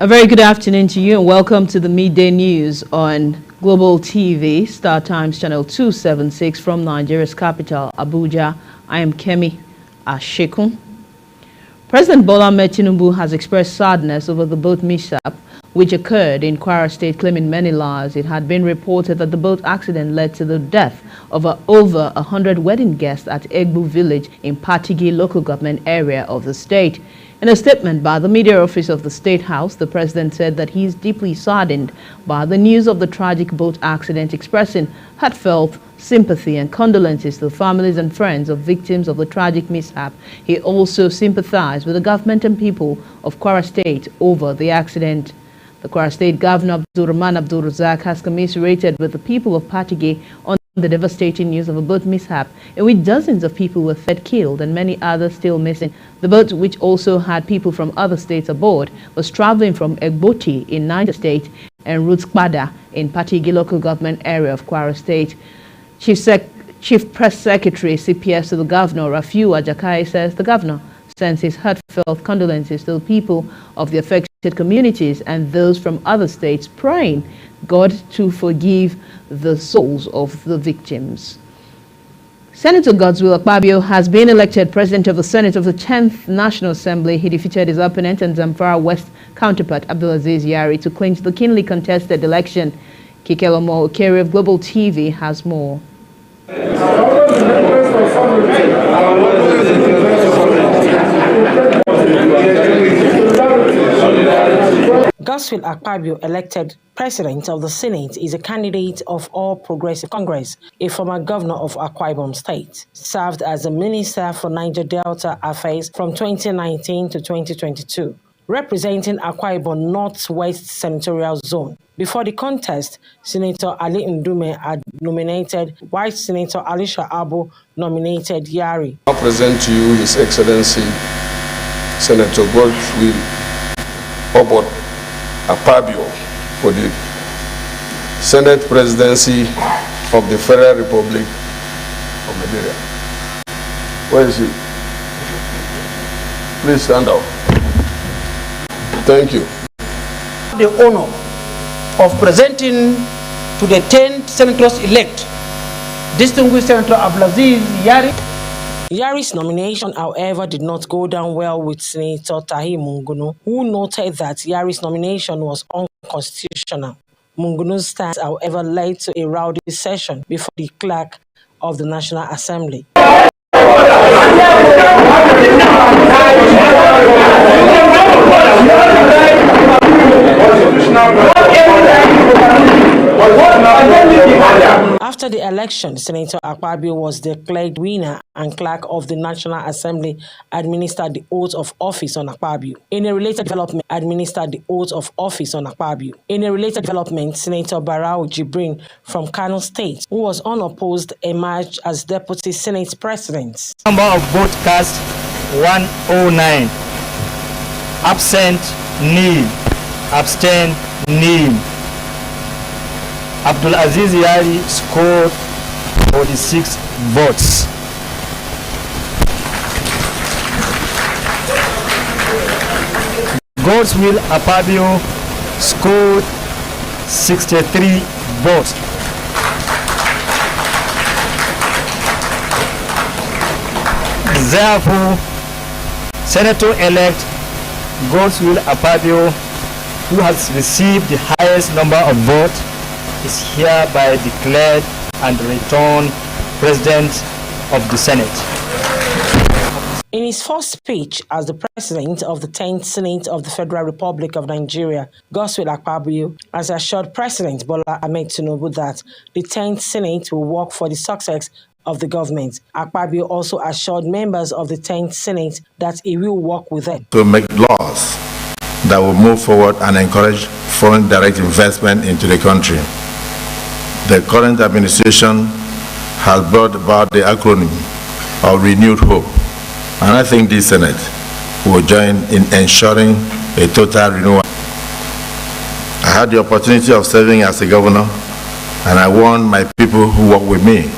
A very good afternoon to you and welcome to the midday news on Global TV, Star Times Channel 276 from Nigeria's capital, Abuja. I am Kemi Ashekun. President Bola Ahmed Tinubu has expressed sadness over the boat mishap which occurred in Kwara State, claiming many lives. It had been reported that the boat accident led to the death of over 100 wedding guests at Egbu village in Patigi local government area of the state. In a statement by the media office of the State House, the president said that he is deeply saddened by the news of the tragic boat accident, expressing heartfelt sympathy and condolences to the families and friends of victims of the tragic mishap. He also sympathized with the government and people of Kwara State over the accident. The Kwara State Governor Abdulrahman Abdul Razak has commiserated with the people of Patigi on the devastating news of a boat mishap in which dozens of people were killed and many others still missing. The boat, which also had people from other states aboard, was traveling from Egboti in Niger State and Rutskpada in Patigi local government area of Kwara State. Chief Press Secretary CPS to the Governor, Rafiu Ajakai, says the Governor sends his heartfelt condolences to the people of the affected communities and those from other states, praying God to forgive the souls of the victims. Senator Godswill Akpabio has been elected President of the Senate of the 10th National Assembly. He defeated his opponent and Zamfara West counterpart Abdulaziz Yari to clinch the keenly contested election. Kikelomo Okere of Global TV has more. Godswill Akpabio, elected President of the Senate, is a candidate of All Progressive Congress, a former governor of Akwa Ibom State. Served as a Minister for Niger Delta Affairs from 2019 to 2022, representing Akwa Ibom Northwest Senatorial Zone. Before the contest, Senator Ali Ndume had nominated, while Senator Alisha Abu nominated Yari. I present to you His Excellency Senator Godswill Akpabio for the Senate Presidency of the Federal Republic of Nigeria. Where is he? Please stand up. Thank you. The honor of presenting to the 10th Senators-elect, distinguished Senator Abdulaziz Yari. Yari's nomination, however, did not go down well with Senator Tahir Mungunu, who noted that Yari's nomination was unconstitutional. Mungunu's stance, however, led to a rowdy session before the clerk of the National Assembly. After the election, Senator Akpabio was declared winner and clerk of the National Assembly administered the oath of office on Akpabio. In a related development, Senator Barau Jibrin from Kano State, who was unopposed, emerged as Deputy Senate President. Number of votes cast 109. Absent nil. Abstain nil. Abdulaziz Yari scored 46 votes. Godswill Akpabio scored 63 votes. Therefore, Senator-elect Godswill Akpabio, who has received the highest number of votes, is hereby declared and returned President of the Senate. In his first speech as the President of the 10th Senate of the Federal Republic of Nigeria, Godswill Akpabio has assured President Bola Ahmed Tinubu that the 10th Senate will work for the success of the government. Akpabio also assured members of the 10th Senate that he will work with them to make laws that will move forward and encourage foreign direct investment into the country. The current administration has brought about the acronym of Renewed Hope, and I think this Senate will join in ensuring a total renewal. I had the opportunity of serving as a governor, and I warned my people who work with me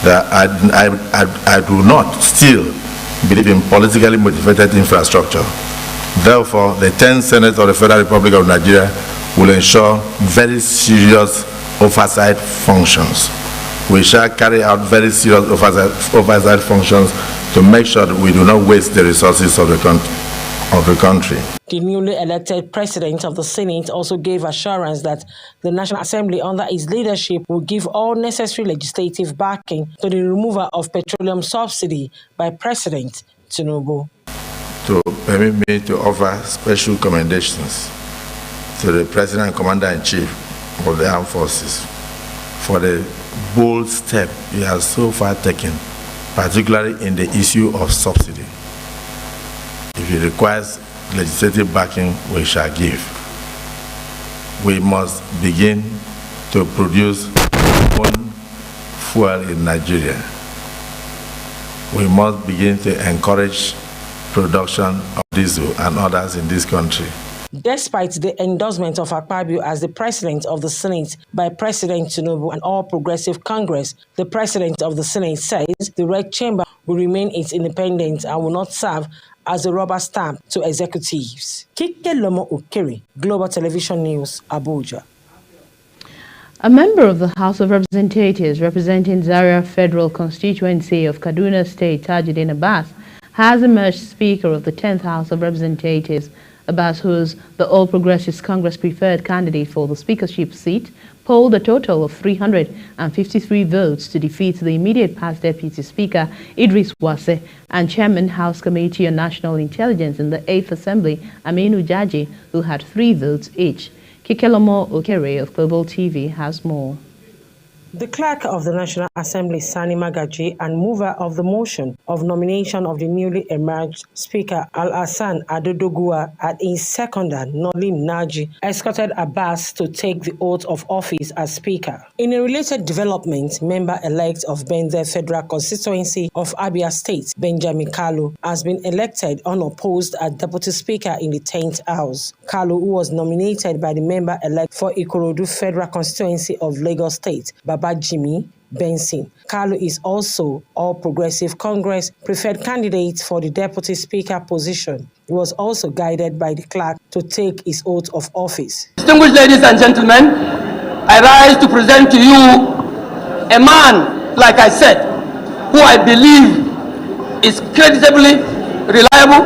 that I do not still believe in politically motivated infrastructure. Therefore, the 10th Senate of the Federal Republic of Nigeria will ensure very serious oversight functions. We shall carry out very serious oversight functions to make sure that we do not waste the resources of the country. The newly elected president of the Senate also gave assurance that the National Assembly under his leadership will give all necessary legislative backing to the removal of petroleum subsidy by President Tinubu. To permit me to offer special commendations to the President and Commander-in-Chief of the Armed Forces for the bold step he has so far taken, particularly in the issue of subsidy. If it requires legislative backing, we shall give. We must begin to produce our own fuel in Nigeria. We must begin to encourage production of diesel and others in this country. Despite the endorsement of Akpabio as the president of the Senate by President Tinubu and All Progressive Congress, the president of the Senate says the Red Chamber will remain its independence and will not serve as a rubber stamp to executives. Kike Lomo Ukiri, Global Television News, Abuja. A member of the House of Representatives representing Zaria Federal Constituency of Kaduna State, Tajuddin Abbas, has emerged Speaker of the 10th House of Representatives. Abbas, who is the All Progressives Congress preferred candidate for the speakership seat, polled a total of 353 votes to defeat the immediate past Deputy Speaker Idris Wase and Chairman House Committee on National Intelligence in the 8th Assembly Aminu Jaji, who had 3 votes each. Kikelomo Okere of Global TV has more. The clerk of the National Assembly, Sani Magaji, and mover of the motion of nomination of the newly emerged Speaker Al-Hassan Adodogua and his seconder, Nolim Naji, escorted Abbas to take the oath of office as Speaker. In a related development, member-elect of Benze Federal Constituency of Abia State, Benjamin Kalu, has been elected unopposed as Deputy Speaker in the 10th House. Kalu, who was nominated by the member-elect for Ikorodu Federal Constituency of Lagos State, Jimmy Benson. Kalu is also All Progressive Congress preferred candidate for the Deputy Speaker position. He was also guided by the clerk to take his oath of office. Distinguished ladies and gentlemen, I rise to present to you a man, like I said, who I believe is creditably reliable,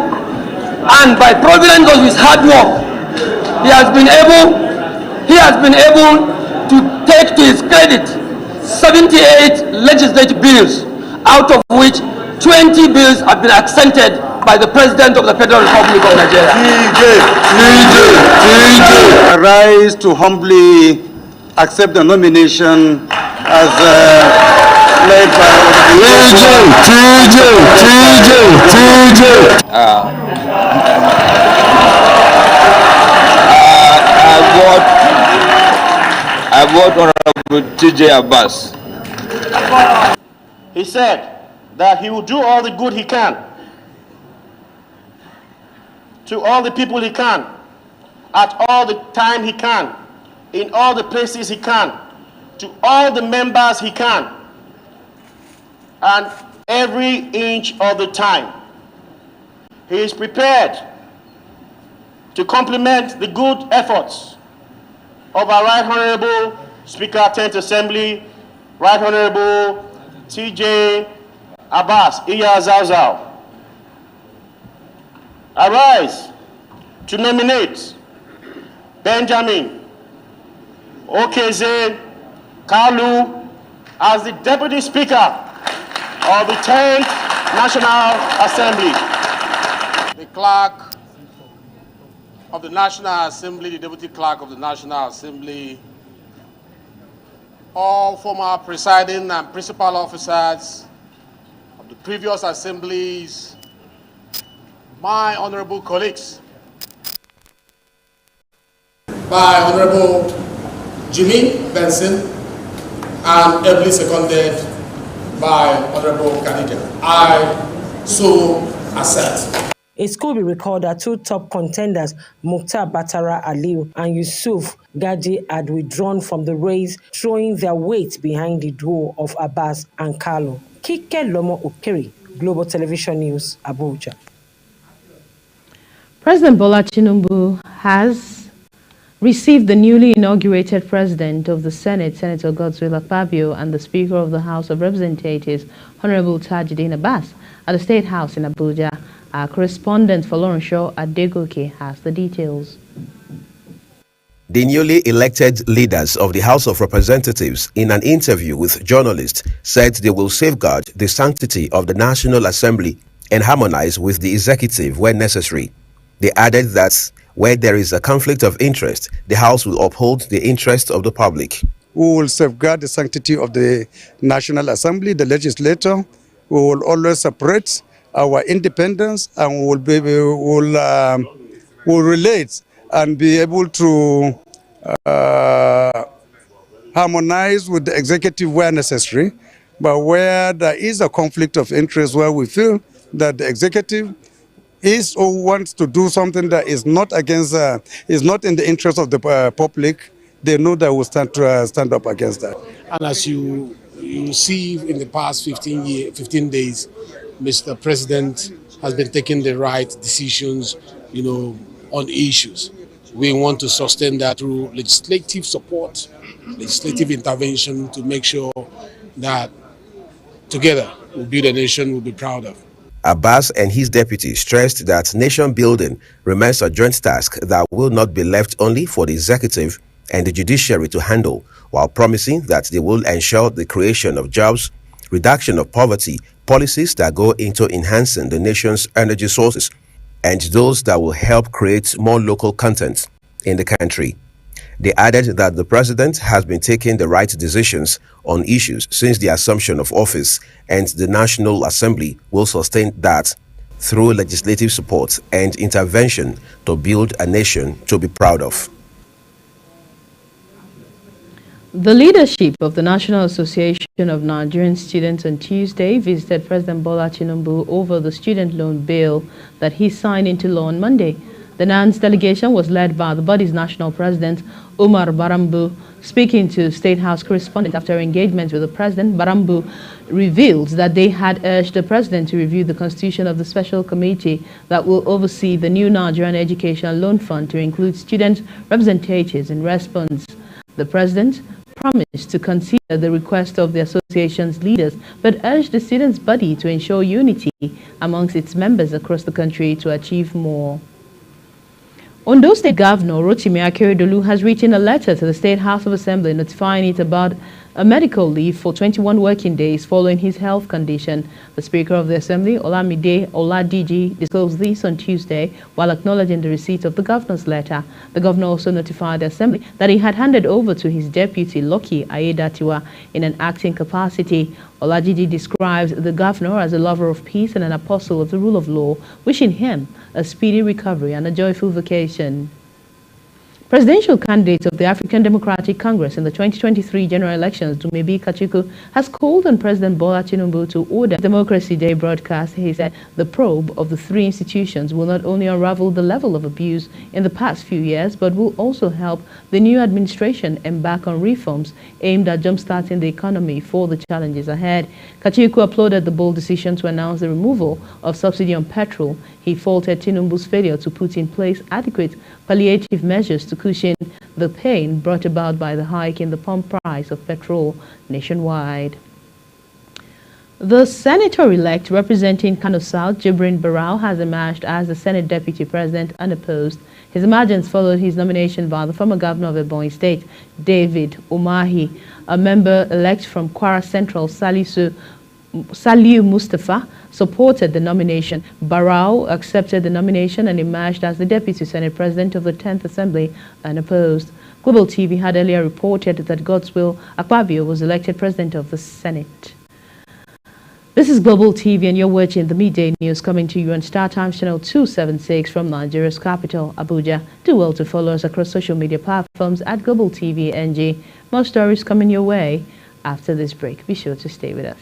and by providence of his hard work, he has been able to take to his credit 78 legislative bills, out of which 20 bills have been accented by the President of the Federal Republic of Nigeria. I rise to humbly accept the nomination as led by I vote Honorable TJ Abbas. He said that he will do all the good he can to all the people he can, at all the time he can, in all the places he can, to all the members he can, and every inch of the time. He is prepared to complement the good efforts of our Right Honorable Speaker, 10th Assembly, Right Honorable TJ Abbas Iya-Zawzaw. I rise to nominate Benjamin Okeze Kalu as the Deputy Speaker of the 10th National Assembly. The Clerk of the National Assembly, the Deputy Clerk of the National Assembly, all former presiding and principal officers of the previous assemblies, my honorable colleagues, by Honorable Jimmy Benson and ably seconded by Honorable Khadija. I so assert. It could be recalled that 2 top contenders, Mukhtar Batara Aliu and Yusuf Gadi, had withdrawn from the race, throwing their weight behind the duo of Abbas and Kalu. Kike Lomo Ukiri, Global Television News, Abuja. President Bola Tinubu has received the newly inaugurated President of the Senate, Senator Godswill Akpabio, and the Speaker of the House of Representatives, Honorable Tajuddin Abbas, at the State House in Abuja. Our correspondent for Lawrence Adegoke has the details. The newly elected leaders of the House of Representatives, in an interview with journalists, said they will safeguard the sanctity of the National Assembly and harmonize with the executive where necessary. They added that where there is a conflict of interest, the House will uphold the interest of the public. We will safeguard the sanctity of the National Assembly, the legislature. We will always separate our independence, and we will relate and be able to harmonize with the executive where necessary. But where there is a conflict of interest, where we feel that the executive is or wants to do something that is not against, is not in the interest of the public, they know that we'll stand up against that. And as you see in the past 15 days, Mr. President has been taking the right decisions, on issues. We want to sustain that through legislative support, legislative intervention to make sure that together we'll build a nation we'll be proud of. Abbas and his deputy stressed that nation building remains a joint task that will not be left only for the executive and the judiciary to handle, while promising that they will ensure the creation of jobs, reduction of poverty, policies that go into enhancing the nation's energy sources, and those that will help create more local content in the country. They added that the president has been taking the right decisions on issues since the assumption of office, and the National Assembly will sustain that through legislative support and intervention to build a nation to be proud of. The leadership of the National Association of Nigerian Students on Tuesday visited President Bola Tinubu over the student loan bill that he signed into law on Monday. The NANS delegation was led by the body's national president, Umar Barambu. Speaking to State House correspondent after engagement with the president, Barambu revealed that they had urged the president to review the constitution of the special committee that will oversee the new Nigerian Education Loan Fund to include student representatives in response. The president promised to consider the request of the association's leaders, but urged the students' body to ensure unity amongst its members across the country to achieve more. Ondo State Governor Rotimi Akeredolu has written a letter to the State House of Assembly notifying it about a medical leave for 21 working days following his health condition. The Speaker of the Assembly, Olamide Oladiji, disclosed this on Tuesday while acknowledging the receipt of the governor's letter. The governor also notified the Assembly that he had handed over to his deputy, Lucky Ayedatiwa, in an acting capacity. Oladiji described the governor as a lover of peace and an apostle of the rule of law, wishing him a speedy recovery and a joyful vacation. Presidential candidate of the African Democratic Congress in the 2023 general elections, Dumebi Kachiku, has called on President Bola Tinubu to order Democracy Day broadcast. He said the probe of the three institutions will not only unravel the level of abuse in the past few years, but will also help the new administration embark on reforms aimed at jumpstarting the economy for the challenges ahead. Kachiku applauded the bold decision to announce the removal of subsidy on petrol. He faulted Tinubu's failure to put in place adequate palliative measures to cushion the pain brought about by the hike in the pump price of petrol nationwide. The senator-elect representing Kano South, Jibrin Barau, has emerged as the Senate Deputy President unopposed. His emergence followed his nomination by the former governor of Ebonyi State, David Umahi. A member-elect from Kwara Central, Saliu Mustafa, supported the nomination. Barau accepted the nomination and emerged as the Deputy Senate President of the 10th Assembly unopposed. Global TV had earlier reported that Godswill Akpabio was elected President of the Senate. This is Global TV and you're watching the Midday News coming to you on Star Times Channel 276 from Nigeria's capital, Abuja. Do well to follow us across social media platforms at Global TV NG. More stories coming your way after this break. Be sure to stay with us.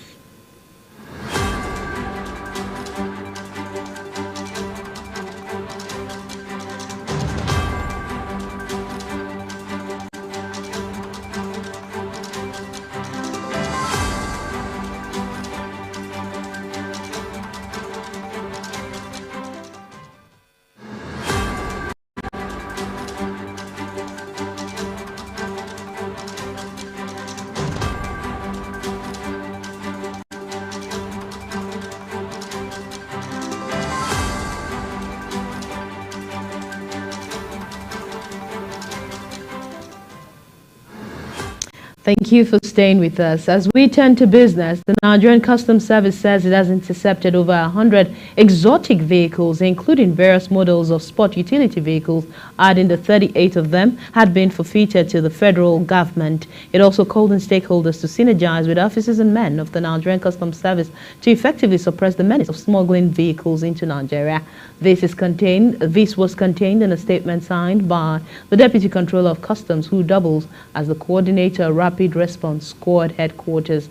Thank you for staying with us. As we turn to business, the Nigerian Customs Service says it has intercepted over 100 exotic vehicles, including various models of sport utility vehicles, adding that 38 of them had been forfeited to the federal government. It also called on stakeholders to synergize with officers and men of the Nigerian Customs Service to effectively suppress the menace of smuggling vehicles into Nigeria. This was contained in a statement signed by the Deputy Controller of Customs, who doubles as the coordinator of Rapid Response Squad Headquarters,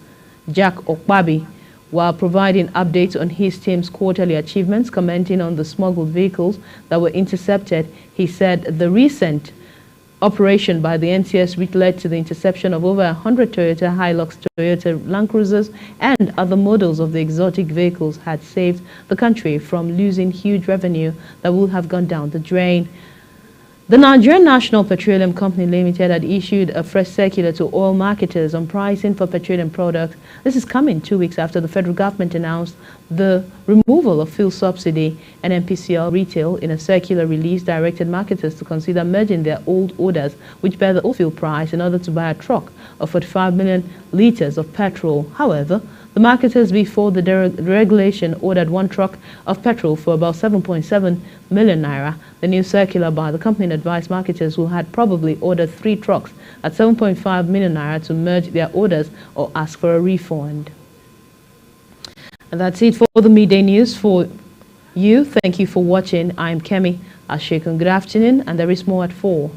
Jack Okpabi. While providing updates on his team's quarterly achievements, commenting on the smuggled vehicles that were intercepted, he said the recent operation by the NCS, which led to the interception of over 100 Toyota Hilux, Toyota Land Cruisers, and other models of the exotic vehicles, had saved the country from losing huge revenue that would have gone down the drain. The Nigerian National Petroleum Company Limited had issued a fresh circular to oil marketers on pricing for petroleum products. This is coming 2 weeks after the federal government announced the removal of fuel subsidy and NPCL retail. In a circular release, directed marketers to consider merging their old orders, which bear the old fuel price, in order to buy a truck of 45 million litres of petrol. However, the marketers before the regulation ordered one truck of petrol for about 7.7 million naira. The new circular by the company advised marketers who had probably ordered 3 trucks at 7.5 million naira to merge their orders or ask for a refund. And that's it for the midday news for you. Thank you for watching. I'm Kemi Ashekun. Good afternoon, and there is more at 4.